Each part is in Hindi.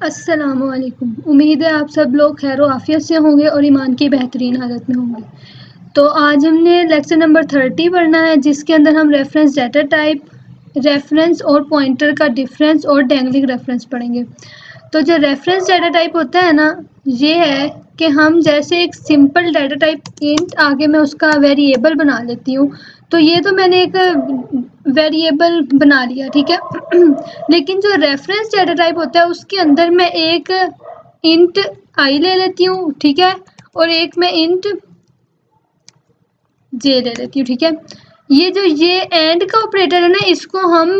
अस्सलामुअलैकुम। उम्मीद है आप सब लोग खैर आफियत से होंगे और ईमान की बेहतरीन हालत में होंगे। तो आज हमने लेक्चर नंबर 30 पढ़ना है, जिसके अंदर हम रेफरेंस डाटा टाइप, रेफरेंस और पॉइंटर का डिफरेंस और डैंगलिंग रेफरेंस पढ़ेंगे। तो जो रेफरेंस डाटा टाइप होता है ना, ये है कि हम जैसे एक सिंपल डाटा टाइप इंट आगे मैं उसका वेरिएबल बना लेती हूँ। तो ये तो मैंने एक वेरिएबल बना लिया, ठीक है। लेकिन जो रेफरेंस डाटा टाइप होता है उसके अंदर मैं एक इंट आई ले लेती हूँ, ठीक है, और एक मैं इंट जे ले लेती हूँ, ठीक है। ये एंड का ऑपरेटर है ना, इसको हम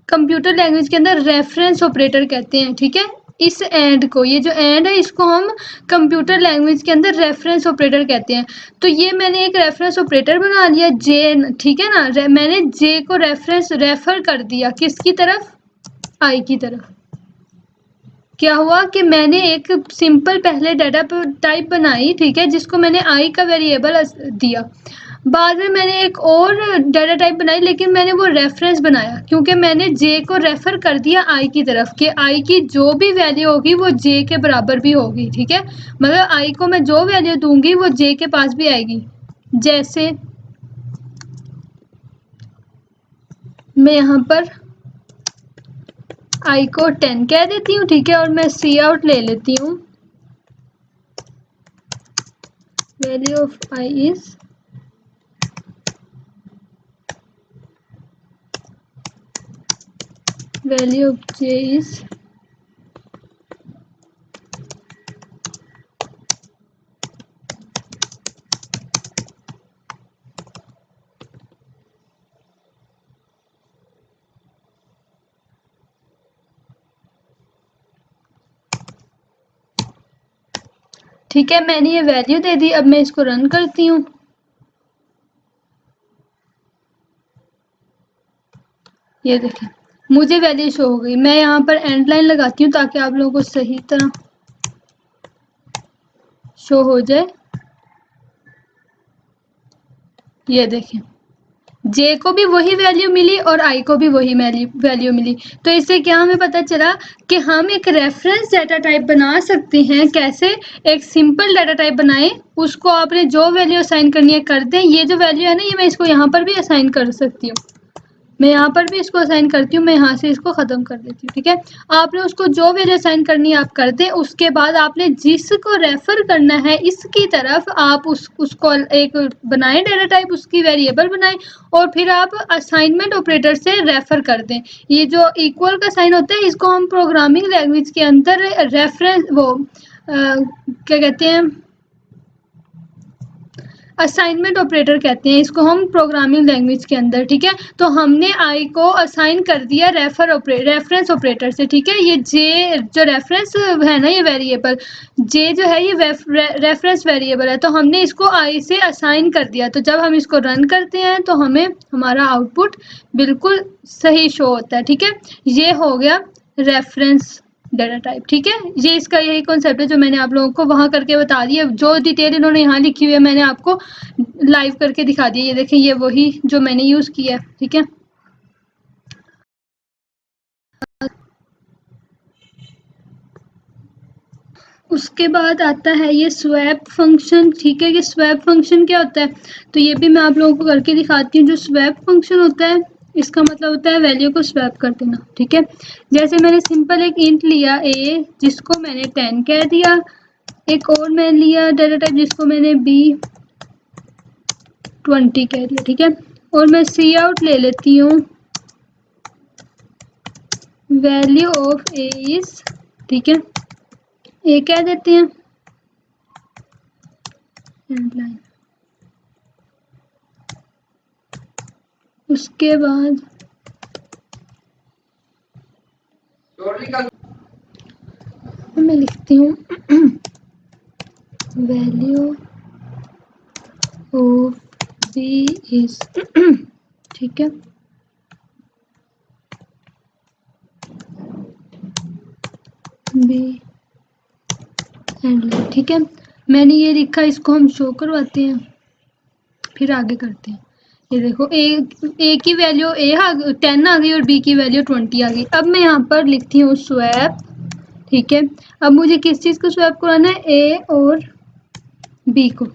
कंप्यूटर लैंग्वेज के अंदर रेफरेंस ऑपरेटर कहते हैं, ठीक है। इस एंड को, ये जो एंड है, इसको हम कंप्यूटर लैंग्वेज के अंदर रेफरेंस ऑपरेटर कहते हैं। तो ये मैंने एक रेफरेंस ऑपरेटर बना लिया जे, ठीक है ना। मैंने जे को रेफर कर दिया किसकी तरफ, आई की तरफ। क्या हुआ कि मैंने एक सिंपल पहले डाटा टाइप बनाई, ठीक है, जिसको मैंने आई का वेरिएबल दिया। बाद में मैंने एक और डाटा टाइप बनाई, लेकिन मैंने वो रेफरेंस बनाया क्योंकि मैंने जे को रेफर कर दिया आई की तरफ कि आई की जो भी वैल्यू होगी वो जे के बराबर भी होगी, ठीक है। मतलब आई को मैं जो वैल्यू दूंगी वो जे के पास भी आएगी। जैसे मैं यहाँ पर आई को 10 कह देती हूँ, ठीक है, और मैं सी आउट ले लेती हूँ। Value of I is value of J is ठीक है। मैंने ये वैल्यू दे दी। अब मैं इसको रन करती हूँ। ये देखें, मुझे वैल्यू शो हो गई। मैं यहाँ पर एंड लाइन लगाती हूँ ताकि आप लोगों को सही तरह शो हो जाए। ये देखें, जे को भी वही वैल्यू मिली और आई को भी वही वैल्यू मिली। तो इससे क्या हमें पता चला कि हम एक रेफरेंस डाटा टाइप बना सकते हैं। कैसे? एक सिंपल डाटा टाइप बनाएं, उसको आपने जो वैल्यू असाइन करनी है कर दें। ये जो वैल्यू है ना, ये मैं इसको यहाँ पर भी असाइन कर सकती हूँ। मैं यहाँ पर भी इसको असाइन करती हूँ। मैं यहाँ से इसको ख़त्म कर देती हूँ, ठीक है। आपने उसको जो वैल्यू असाइन करनी है आप कर दें। उसके बाद आपने जिसको रेफर करना है इसकी तरफ आप उसको एक बनाएं डाटा टाइप, उसकी वेरिएबल बनाएं और फिर आप असाइनमेंट ऑपरेटर से रेफर कर दें। ये जो इक्वल का साइन होता है, इसको हम प्रोग्रामिंग लैंग्वेज के अंदर रेफरेंस क्या कहते हैं, असाइनमेंट ऑपरेटर कहते हैं इसको हम प्रोग्रामिंग लैंग्वेज के अंदर, ठीक है। तो हमने आई को असाइन कर दिया रेफरेंस ऑपरेटर से, ठीक है। ये जे जो रेफरेंस है ना, ये वेरिएबल जे जो है ये रेफरेंस वेरिएबल है, तो हमने इसको आई से असाइन कर दिया। तो जब हम इसको रन करते हैं तो हमें हमारा आउटपुट बिल्कुल सही शो होता है, ठीक है। ये हो गया रेफरेंस डाटा टाइप, ठीक है। ये इसका यही कॉन्सेप्ट है जो मैंने आप लोगों को वहां करके बता दिया। जो डिटेल इन्होंने यहाँ लिखी हुई है मैंने आपको लाइव करके दिखा दिया। ये देखें, ये वही जो मैंने यूज किया है, ठीक है। उसके बाद आता है ये स्वैप फंक्शन, ठीक है। ये स्वैप फंक्शन क्या होता है, तो ये भी मैं आप लोगों को करके दिखाती हूँ। जो स्वैप फंक्शन होता है, इसका मतलब होता है वैल्यू को स्वैप कर देना, ठीक है। जैसे मैंने सिंपल एक इंट लिया ए, जिसको मैंने 10 कह दिया। एक और मैं लिया डाटा टाइप जिसको मैंने बी 20 कह दिया, ठीक है। और मैं सी आउट ले लेती हूँ वैल्यू ऑफ ए इज, ठीक है, ए कह देते हैं लाइन। उसके बाद मैं लिखती हूँ वैल्यू ऑफ बी इज, ठीक है। बी एंड लाइन, ठीक है। मैंने ये लिखा, इसको हम शो करवाते हैं, फिर आगे करते हैं। ये देखो, ए की वैल्यू 10 आ गई और बी की वैल्यू 20 आ गई। अब मैं यहाँ पर लिखती हूँ स्वैप, ठीक है, अब मुझे किस चीज़ को स्वैप कराना है, ए और बी को।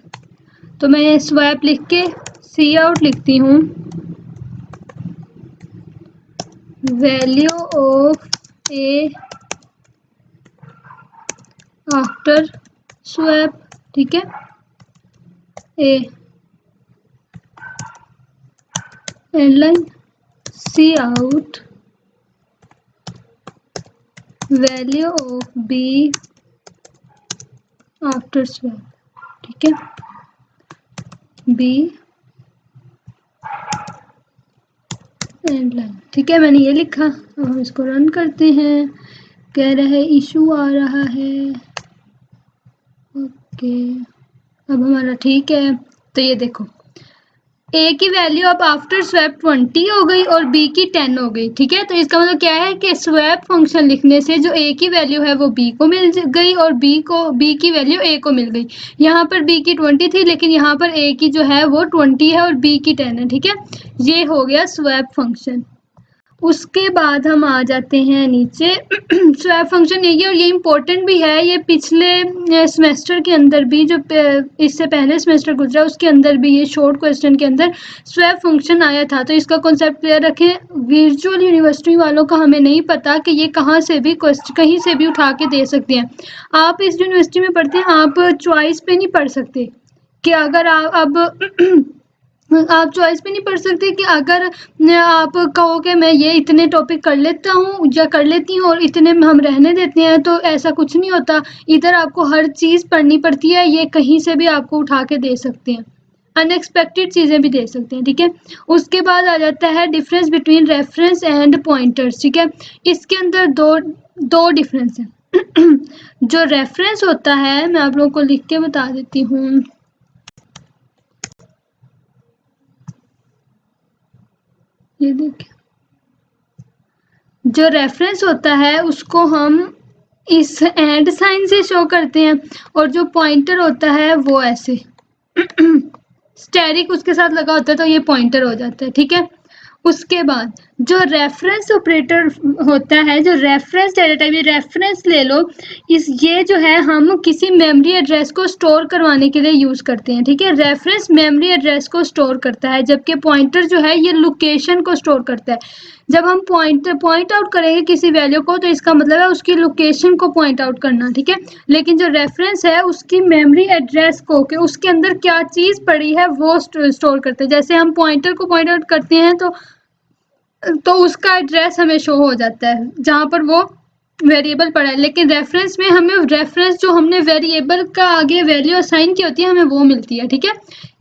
तो मैं स्वैप लिख के सी आउट लिखती हूँ, value of a after swap, ठीक है, a end line, cout value of b after swap, ठीक है, बी एंड लाइन, ठीक है, मैंने ये लिखा। अब हम इसको रन करते हैं, कह रहा है इशू आ रहा है, ओके, अब हमारा ठीक है। तो ये देखो ए की वैल्यू अब आफ्टर स्वैप 20 हो गई और बी की 10 हो गई, ठीक है। तो इसका मतलब क्या है कि स्वैप फंक्शन लिखने से जो ए की वैल्यू है वो बी को मिल गई और बी की वैल्यू ए को मिल गई। यहाँ पर बी की 20 थी लेकिन यहाँ पर ए की जो है वो 20 है और बी की 10 है, ठीक है। ये हो गया स्वैप फंक्शन। उसके बाद हम आ जाते हैं नीचे स्वैप फंक्शन यही है और ये इम्पोर्टेंट भी है। ये पिछले सेमेस्टर के अंदर भी जो इससे पहले सेमेस्टर गुजरा उसके अंदर भी ये शॉर्ट क्वेश्चन के अंदर स्वैप फंक्शन आया था। तो इसका कॉन्सेप्ट क्लियर रखें। विजुअल यूनिवर्सिटी वालों का हमें नहीं पता कि ये कहाँ से भी कहीं से भी उठा के दे सकते हैं। आप इस यूनिवर्सिटी में पढ़ते हैं, आप चॉइस पे नहीं पढ़ सकते कि अगर आप चॉइस पे नहीं पढ़ सकते कि अगर आप कहो कि मैं ये इतने टॉपिक कर लेता हूँ या कर लेती हूँ और इतने में हम रहने देते हैं, तो ऐसा कुछ नहीं होता। इधर आपको हर चीज़ पढ़नी पड़ती है। ये कहीं से भी आपको उठा के दे सकते हैं, अनएक्सपेक्टेड चीज़ें भी दे सकते हैं, ठीक है। उसके बाद आ जाता है difference between reference and pointers, ठीक है। इसके अंदर दो डिफरेंस हैं। जो रेफरेंस होता है, मैं आप लोगों को लिख के बता देती हूँ। ये देखिए, जो रेफरेंस होता है उसको हम इस एंड साइन से शो करते हैं और जो पॉइंटर होता है वो ऐसे स्टेरिक उसके साथ लगा होता है तो ये पॉइंटर हो जाता है, ठीक है। उसके बाद जो रेफरेंस ऑपरेटर होता है, जो रेफरेंस डेटा टाइप, ये रेफरेंस ले लो, ये जो है हम किसी मेमोरी एड्रेस को स्टोर करवाने के लिए यूज करते हैं, ठीक है। रेफरेंस मेमोरी एड्रेस को स्टोर करता है जबकि पॉइंटर जो है ये लोकेशन को स्टोर करता है। जब हम पॉइंट आउट करेंगे किसी वैल्यू को तो इसका मतलब है उसकी लोकेशन को पॉइंट आउट करना, ठीक है। लेकिन जो रेफरेंस है उसकी मेमोरी एड्रेस को, कि उसके अंदर क्या चीज़ पड़ी है वो स्टोर करते हैं। जैसे हम पॉइंटर को पॉइंट आउट करते हैं तो उसका एड्रेस हमें शो हो जाता है जहाँ पर वो वेरिएबल पड़ा है। लेकिन रेफरेंस में हमें रेफरेंस जो हमने वेरिएबल का आगे वैल्यू असाइन की होती है हमें वो मिलती है, ठीक है।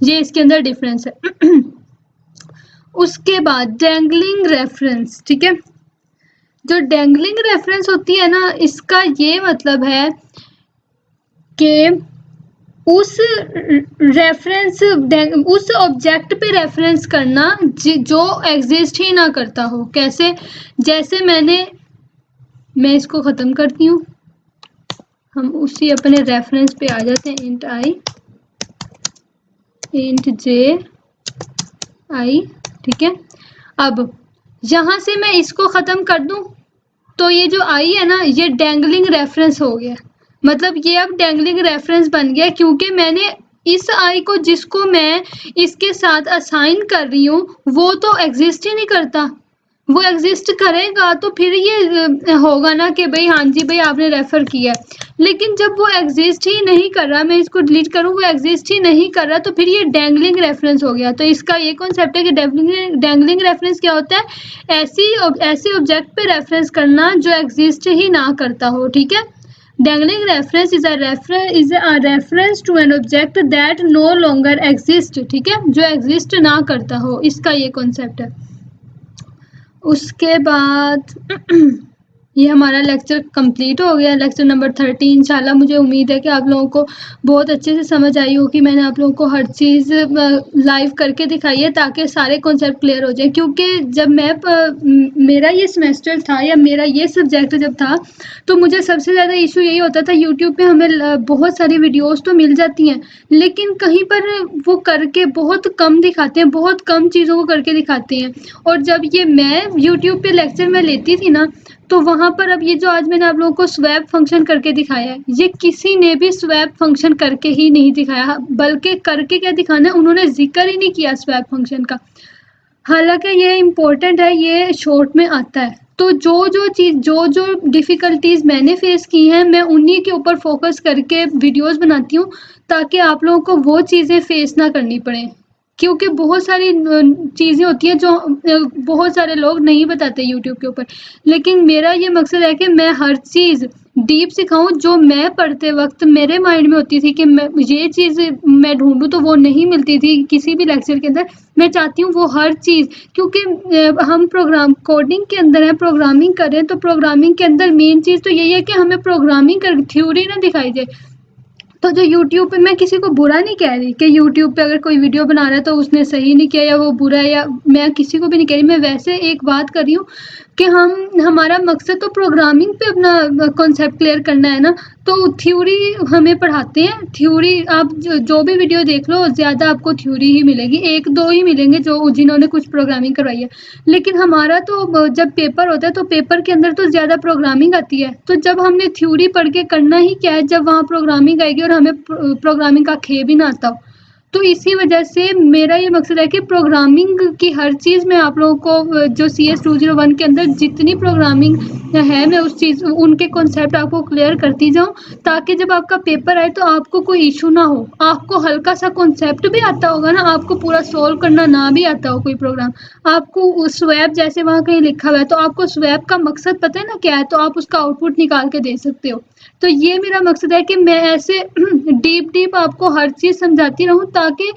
ये इसके अंदर डिफरेंस है। उसके बाद डैंगलिंग रेफरेंस, ठीक है। जो डैंगलिंग रेफरेंस होती है ना, इसका ये मतलब है कि उस रेफरेंस उस ऑब्जेक्ट पे रेफरेंस करना जो एग्जिस्ट ही ना करता हो। कैसे? जैसे मैं इसको ख़त्म करती हूँ, हम उसी अपने रेफरेंस पे आ जाते हैं। इंट आई इंट जे आई, ठीक है। अब यहाँ से मैं इसको ख़त्म कर दूँ तो ये जो आई है ना, ये डैंगलिंग रेफरेंस हो गया। मतलब ये अब डैंगलिंग रेफरेंस बन गया क्योंकि मैंने इस आई को जिसको मैं इसके साथ असाइन कर रही हूँ वो तो एग्जिस्ट ही नहीं करता। वो एग्जिस्ट करेगा तो फिर ये होगा ना कि भाई हाँ जी भाई आपने रेफर किया। लेकिन जब वो एग्जिस्ट ही नहीं कर रहा, मैं इसको डिलीट करूँ, वो एग्जिस्ट ही नहीं कर रहा, तो फिर ये डैंगलिंग रेफरेंस हो गया। तो इसका ये कॉन्सेप्ट है कि डैंगलिंग रेफरेंस क्या होता है? ऐसे ऑब्जेक्ट पे रेफरेंस करना जो एग्जिस्ट ही ना करता हो, ठीक है। Dangling reference is a reference to an object that no longer exists, ठीक है, जो एग्जिस्ट ना करता हो, इसका ये कॉन्सेप्ट है। उसके बाद ये हमारा लेक्चर कंप्लीट हो गया, लेक्चर नंबर 30। इंशाल्लाह मुझे उम्मीद है कि आप लोगों को बहुत अच्छे से समझ आई होगी। मैंने आप लोगों को हर चीज़ लाइव करके दिखाई है ताकि सारे कॉन्सेप्ट क्लियर हो जाए। क्योंकि जब मेरा ये सेमेस्टर था या मेरा ये सब्जेक्ट जब था तो मुझे सबसे ज़्यादा इशू यही होता था, यूट्यूब पे हमें बहुत सारी वीडियोस तो मिल जाती हैं लेकिन कहीं पर वो करके बहुत कम दिखाते हैं, बहुत कम चीज़ों को करके दिखाते हैं। और जब ये मैं यूट्यूब पे लेक्चर में लेती थी ना तो वहाँ पर अब ये जो आज मैंने आप लोगों को स्वैप फंक्शन करके दिखाया है, ये किसी ने भी स्वैप फंक्शन करके ही नहीं दिखाया, बल्कि करके क्या दिखाना है, उन्होंने जिक्र ही नहीं किया स्वैप फंक्शन का। हालांकि ये इम्पोर्टेंट है, ये शॉर्ट में आता है। तो जो डिफ़िकल्टीज़ मैंने फेस की हैं, मैं उन्हीं के ऊपर फोकस करके वीडियोस बनाती हूँ, ताकि आप लोगों को वो चीज़ें फेस ना करनी पड़े। क्योंकि बहुत सारी चीज़ें होती हैं जो बहुत सारे लोग नहीं बताते यूट्यूब के ऊपर। लेकिन मेरा ये मकसद है कि मैं हर चीज़ डीप सिखाऊँ, जो मैं पढ़ते वक़्त मेरे माइंड में होती थी कि मैं ये चीज़ मैं ढूँढूँ तो वो नहीं मिलती थी किसी भी लेक्चर के अंदर। मैं चाहती हूँ वो हर चीज़, क्योंकि हम प्रोग्राम कोडिंग के अंदर हैं, प्रोग्रामिंग कर रहे हैं, तो प्रोग्रामिंग के अंदर मेन चीज़ तो यही है कि हमें प्रोग्रामिंग कर थ्योरी ना दिखाई जाए। तो जो यूट्यूब पे, मैं किसी को बुरा नहीं कह रही कि यूट्यूब पे अगर कोई वीडियो बना रहा है तो उसने सही नहीं किया या वो बुरा है, या मैं किसी को भी नहीं कह रही, मैं वैसे एक बात कर रही हूँ कि हमारा मकसद तो प्रोग्रामिंग पे अपना कॉन्सेप्ट क्लियर करना है ना। तो थ्योरी हमें पढ़ाते हैं, थ्योरी आप जो भी वीडियो देख लो, ज़्यादा आपको थ्योरी ही मिलेगी, 1-2 ही मिलेंगे जो जिन्होंने कुछ प्रोग्रामिंग करवाई है। लेकिन हमारा तो जब पेपर होता है तो पेपर के अंदर तो ज़्यादा प्रोग्रामिंग आती है। तो जब हमने थ्योरी पढ़ के करना ही क्या है, जब वहाँ प्रोग्रामिंग आएगी और हमें प्रोग्रामिंग का खे भी ना आता हो। तो इसी वजह से मेरा ये मकसद है कि प्रोग्रामिंग की हर चीज़ मैं आप लोगों को जो CS201 के अंदर जितनी प्रोग्रामिंग है, मैं उस चीज़ उनके कॉन्सेप्ट आपको क्लियर करती जाऊँ, ताकि जब आपका पेपर आए तो आपको कोई इशू ना हो। आपको हल्का सा कॉन्सेप्ट भी आता होगा ना, आपको पूरा सोल्व करना ना भी आता हो कोई प्रोग्राम, आपको उस स्वैप जैसे वहाँ कहीं लिखा हुआ है तो आपको स्वैप का मकसद पता है ना क्या है, तो आप उसका आउटपुट निकाल के दे सकते हो। तो ये मेरा मकसद है कि मैं ऐसे डीप आपको हर चीज़ समझाती रहूँ, ताकि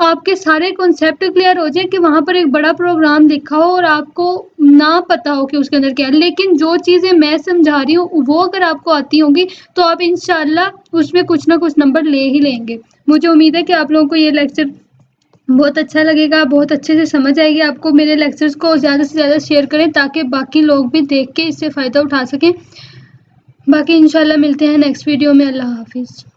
आपके सारे कॉन्सेप्ट क्लियर हो जाए कि वहाँ पर एक बड़ा प्रोग्राम लिखा हो और आपको ना पता हो कि उसके अंदर क्या है। लेकिन जो चीज़ें मैं समझा रही हूँ वो अगर आपको आती होंगी तो आप इंशाल्लाह उसमें कुछ ना कुछ नंबर ले ही लेंगे। मुझे उम्मीद है कि आप लोगों को ये लेक्चर बहुत अच्छा लगेगा, बहुत अच्छे से समझ आएगी आपको। मेरे लेक्चर्स को ज़्यादा से ज़्यादा शेयर करें ताकि बाकी लोग भी देख के इससे फ़ायदा उठा सकें। बाकी इंशाल्लाह मिलते हैं नेक्स्ट वीडियो में। अल्लाह हाफ़िज़।